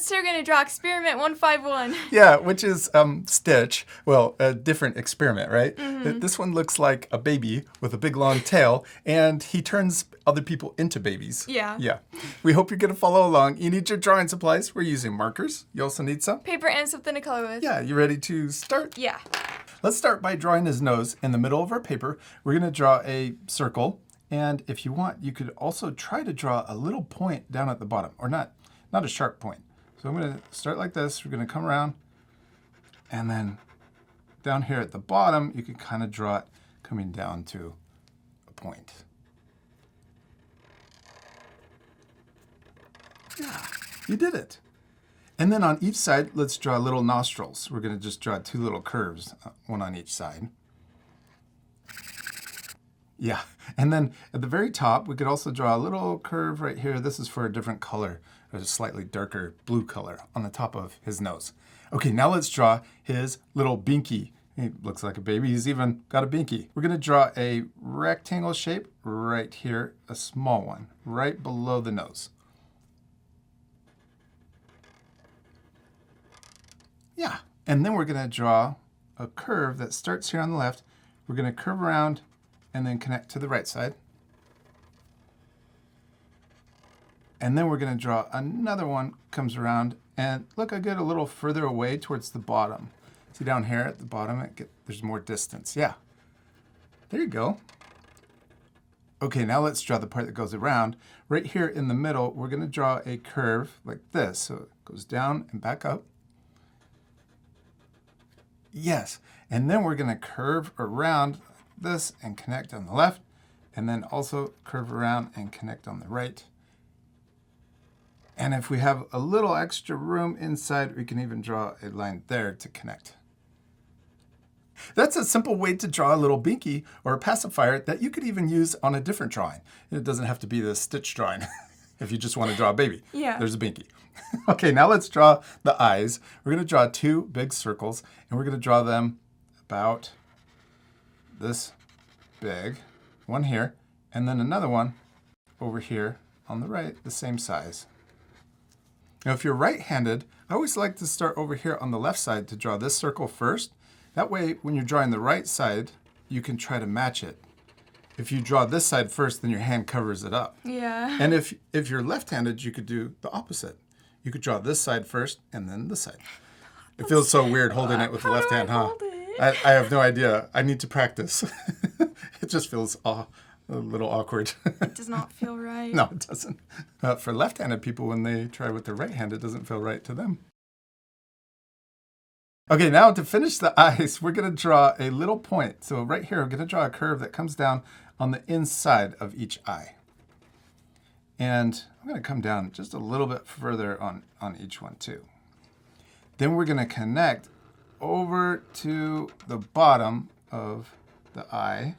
today we're going to draw experiment 151. Yeah, which is Stitch. Well, a different experiment, right? This one looks like a baby with a big long tail, and he turns other people into babies. Yeah. Yeah. We hope you're going to follow along. You need your drawing supplies. We're using markers. You also need some Paper and something to color with. Yeah, you ready to start? Yeah. Let's start by drawing his nose in the middle of our paper. We're going to draw a circle. And if you want, you could also try to draw a little point down at the bottom, or not a sharp point. So I'm going to start like this. We're going to come around, and then down here at the bottom, you can kind of draw it coming down to a point. Yeah, you did it. And then on each side, let's draw little nostrils. We're going to just draw 2 little curves, one on each side. Yeah, and then at the very top, we could also draw a little curve right here. This is for a different color, a slightly darker blue color on the top of his nose. Okay, now let's draw his little binky. He looks like a baby. He's even got a binky. We're going to draw a rectangle shape right here, a small one, right below the nose. Yeah, and then we're going to draw a curve that starts here on the left. We're going to curve around and then connect to the right side. And then we're going to draw another one, comes around, and look, I get a little further away towards the bottom. See down here at the bottom, there's more distance. Yeah, there you go. Okay, now let's draw the part that goes around. Right here in the middle, we're going to draw a curve like this. So it goes down and back up. Yes, and then we're going to curve around this and connect on the left, and then also curve around and connect on the right. And if we have a little extra room inside, we can even draw a line there to connect. That's a simple way to draw a little binky or a pacifier that you could even use on a different drawing. It doesn't have to be the Stitch drawing. If you just want to draw a baby, there's a binky. Okay, now let's draw the eyes. We're going to draw 2 big circles, and we're going to draw them about this big, one here, and then another one over here on the right, the same size. Now, if you're right-handed, I always like to start over here on the left side to draw this circle first. That way, when you're drawing the right side, you can try to match it. If you draw this side first, then your hand covers it up. Yeah. And if you're left-handed, you could do the opposite. You could draw this side first and then this side. It feels so weird holding it with the left hand, huh? I have no idea. I need to practice. It just feels a little awkward. It does not feel right. No, it doesn't. For left-handed people, when they try with their right hand, it doesn't feel right to them. Okay, now to finish the eyes, we're going to draw a little point. So right here, I'm going to draw a curve that comes down on the inside of each eye. And I'm going to come down just a little bit further on each one too. Then we're going to connect over to the bottom of the eye.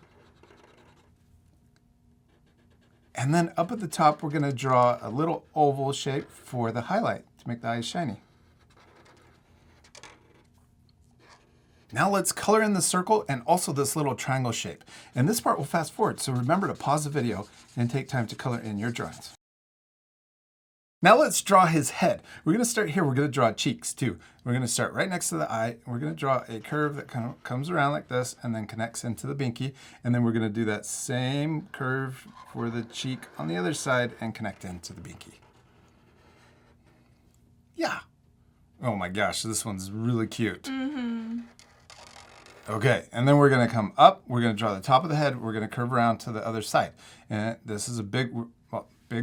And then up at the top, we're going to draw a little oval shape for the highlight to make the eyes shiny. Now let's color in the circle and also this little triangle shape. And this part will fast forward, so remember to pause the video and take time to color in your drawings. Now let's draw his head. We're going to start here. We're going to draw cheeks too. We're going to start right next to the eye. We're going to draw a curve that kind of comes around like this and then connects into the binky. And then we're going to do that same curve for the cheek on the other side and connect into the binky. Yeah. Oh my gosh, this one's really cute. Mm-hmm. Okay, and then we're going to come up. We're going to draw the top of the head. We're going to curve around to the other side. And this is a big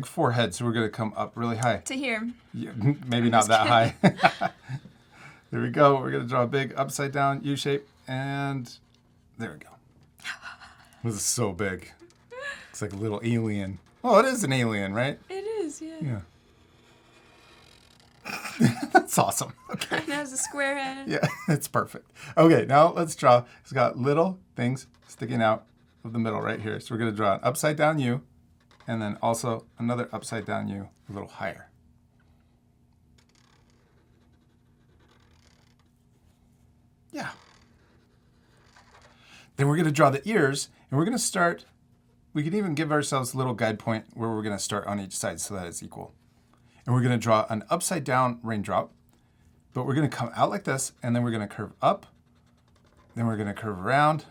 forehead, so we're going to come up really high. To here. Yeah, maybe not that high. There we go. We're going to draw a big upside down U shape, and there we go. This is so big. It's like a little alien. Oh, it is an alien, right? It is, yeah. Yeah. That's awesome. Okay. And it has a square head. Yeah, it's perfect. Okay, now let's draw. It's got little things sticking out of the middle right here. So we're going to draw an upside down U, and then also another upside down U a little higher. Yeah. Then we're going to draw the ears, and we're going to start, we can even give ourselves a little guide point where we're going to start on each side so that it's equal. And we're gonna draw an upside down raindrop, but we're gonna come out like this, and then we're gonna curve up, then we're gonna curve around,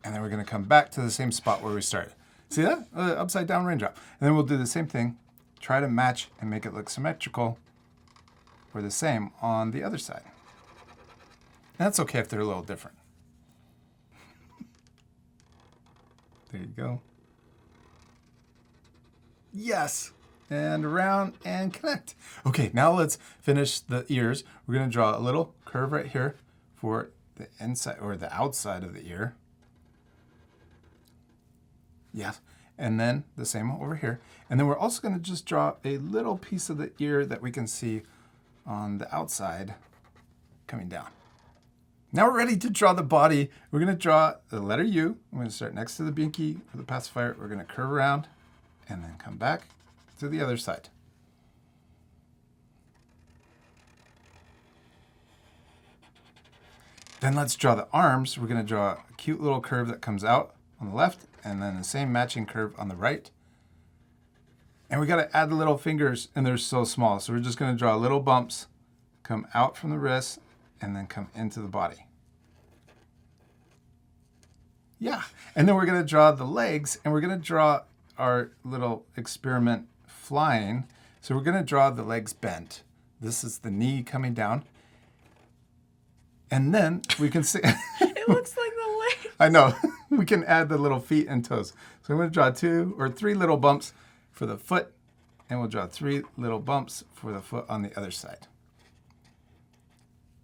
and then we're gonna come back to the same spot where we started. See that? Upside down raindrop. And then we'll do the same thing, try to match and make it look symmetrical or the same on the other side. And that's okay if they're a little different. There you go. Yes. And around and connect. Okay, now let's finish the ears. We're gonna draw a little curve right here for the inside or the outside of the ear. Yes, and then the same over here. And then we're also gonna just draw a little piece of the ear that we can see on the outside coming down. Now we're ready to draw the body. We're gonna draw the letter U. I'm gonna start next to the binky for the pacifier. We're gonna curve around and then come back to the other side. Then let's draw the arms. We're gonna draw a cute little curve that comes out on the left and then the same matching curve on the right. And we gotta add the little fingers and they're so small. So we're just gonna draw little bumps, come out from the wrist and then come into the body. Yeah, and then we're gonna draw the legs and we're gonna draw our little experiment flying. So we're gonna draw the legs bent. This is the knee coming down. And then we can see. It looks like the leg. I know. We can add the little feet and toes. So I'm gonna draw 2 or 3 little bumps for the foot, and we'll draw 3 little bumps for the foot on the other side.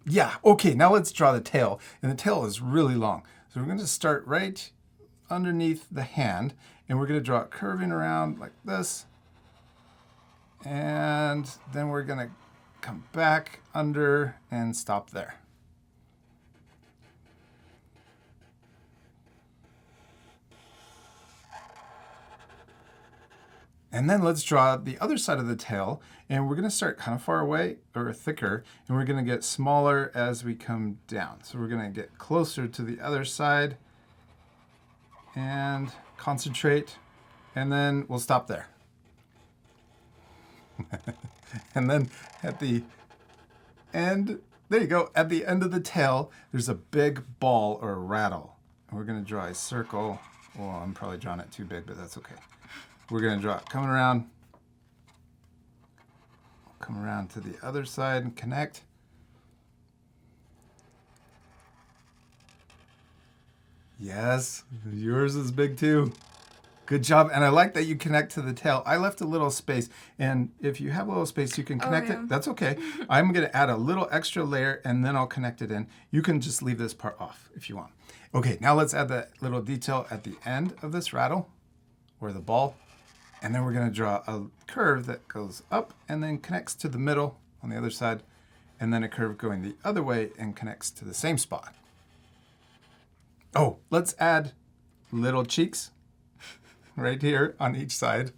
Yeah, okay, now let's draw the tail. And the tail is really long. So we're gonna start right underneath the hand, and we're gonna draw it curving around like this. And then we're gonna come back under and stop there. And then let's draw the other side of the tail, and we're gonna start kind of far away or thicker, and we're gonna get smaller as we come down. So we're gonna get closer to the other side and concentrate, and then we'll stop there. And then at the end, there you go, at the end of the tail, there's a big ball or a rattle. And we're gonna draw a circle. Well, I'm probably drawing it too big, but that's okay. We're gonna draw it coming around. Come around to the other side and connect. Yes, yours is big too. Good job, and I like that you connect to the tail. I left a little space, and if you have a little space, you can connect it. That's okay. I'm gonna add a little extra layer, and then I'll connect it in. You can just leave this part off if you want. Okay, now let's add that little detail at the end of this rattle, or the ball. And then we're gonna draw a curve that goes up and then connects to the middle on the other side, and then a curve going the other way and connects to the same spot. Oh, let's add little cheeks right here on each side.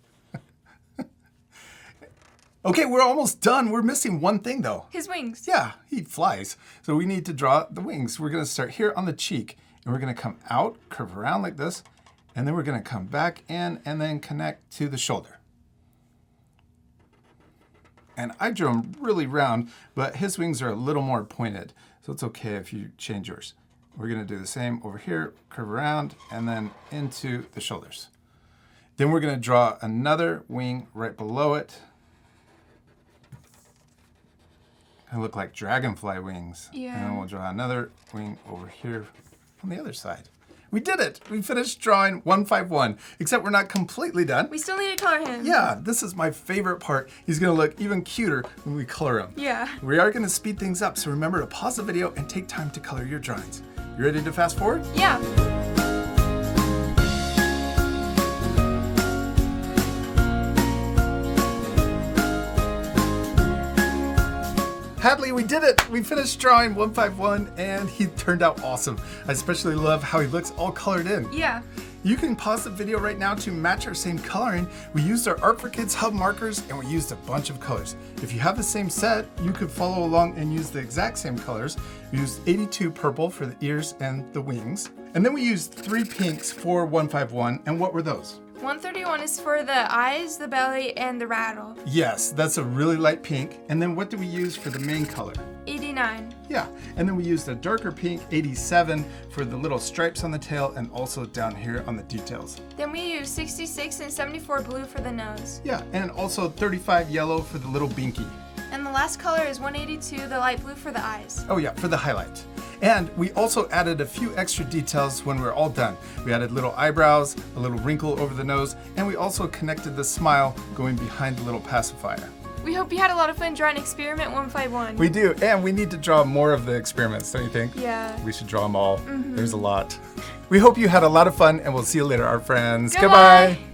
Okay, we're almost done. We're missing one thing though. His wings. Yeah, he flies. So we need to draw the wings. We're gonna start here on the cheek, and we're gonna come out, curve around like this, and then we're gonna come back in and then connect to the shoulder. And I drew him really round, but his wings are a little more pointed, so it's okay if you change yours. We're gonna do the same over here, curve around, and then into the shoulders. Then we're gonna draw another wing right below it. They look like dragonfly wings. Yeah. And then we'll draw another wing over here on the other side. We did it! We finished drawing 151, except we're not completely done. We still need to color him. Yeah, this is my favorite part. He's gonna look even cuter when we color him. Yeah. We are gonna speed things up, so remember to pause the video and take time to color your drawings. You ready to fast forward? Yeah. Hadley, we did it! We finished drawing 151 and he turned out awesome. I especially love how he looks all colored in. Yeah. You can pause the video right now to match our same coloring. We used our Art for Kids Hub markers and we used a bunch of colors. If you have the same set, you could follow along and use the exact same colors. We used 82 purple for the ears and the wings. And then we used 3 pinks for 151. And what were those? 131 is for the eyes, the belly, and the rattle. Yes, that's a really light pink. And then what do we use for the main color? 89. Yeah, and then we used a darker pink, 87, for the little stripes on the tail and also down here on the details. Then we use 66 and 74 blue for the nose. Yeah, and also 35 yellow for the little binky. And the last color is 182, the light blue for the eyes. Oh yeah, for the highlight. And we also added a few extra details when we're all done. We added little eyebrows, a little wrinkle over the nose, and we also connected the smile going behind the little pacifier. We hope you had a lot of fun drawing Experiment 151. We do, and we need to draw more of the experiments, don't you think? Yeah. We should draw them all. There's a lot. We hope you had a lot of fun, and we'll see you later, our friends. Goodbye. Goodbye.